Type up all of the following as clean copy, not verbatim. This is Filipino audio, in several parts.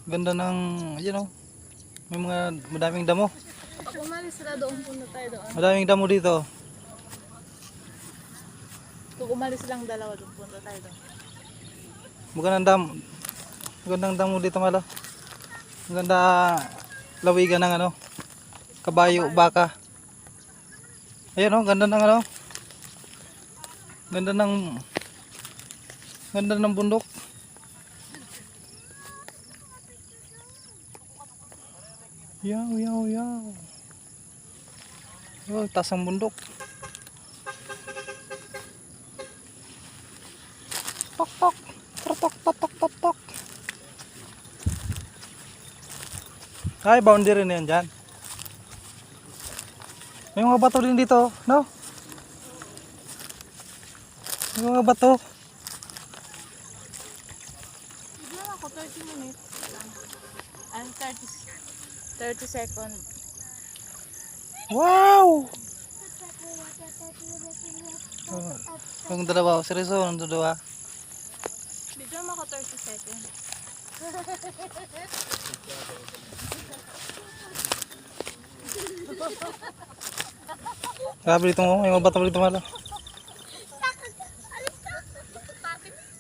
Ganda ng, may madaming damo. Pag umalis sila doon, punta tayo doon. Madaming damo dito. Pag umalis silang dalawa doon, punta tayo doon. Magandang damo dito malo. Maganda lawigan ng kabayo, baka. Ayun ganda ng ganda ng bundok. Yaw, yaw, yaw. Oh, taas ang bundok. Tok, tok. Tok, tok, tok, tok, tok. Ay, boundary na yan dyan. May mga bato din dito, no? May mga bato. Bigyan ako 30 minutes lang. And 30 seconds. Wow! Yung dalawa, seryoso, yung dalawa. Bigyan mo ako 30 seconds. Grabe dito mo, may mga bato dito malo.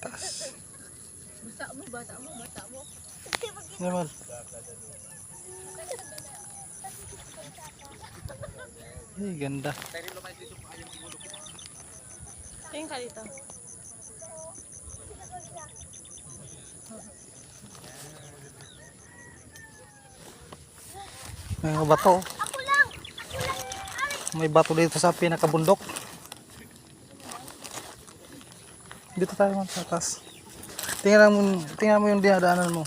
Taas. Bata mo. Normal. Ay, ganda. Tingin ka dito. May mga bato. May bato dito sa pinakabundok. Dito tayo man sa taas. Tingnan mo yung dinadaanan mo.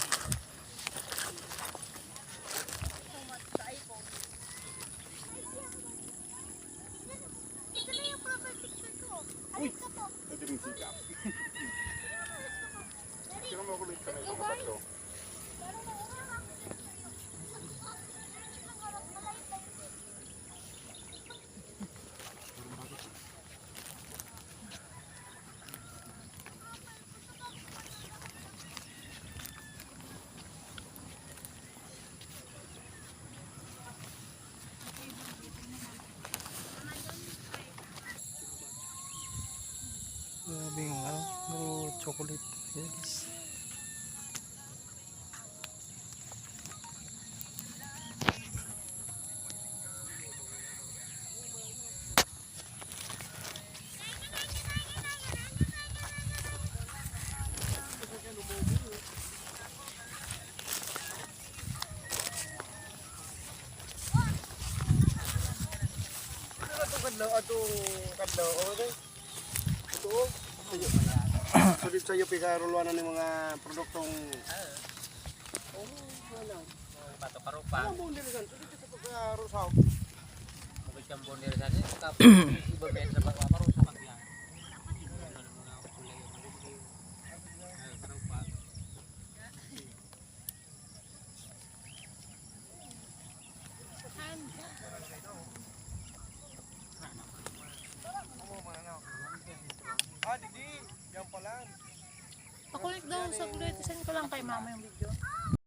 Grabe yung chocolate. Yes. Sulit sa iyo pikaruluan ng mga produktong Bato karupa. bondir kan sulit sa pagkarusaw. Bukod kang bondir sa atin. Iba ba sa pagpaparusa pagyan. Didi, yan pala. Pakulit daw sa bullet. Send ko lang kay mama yung video.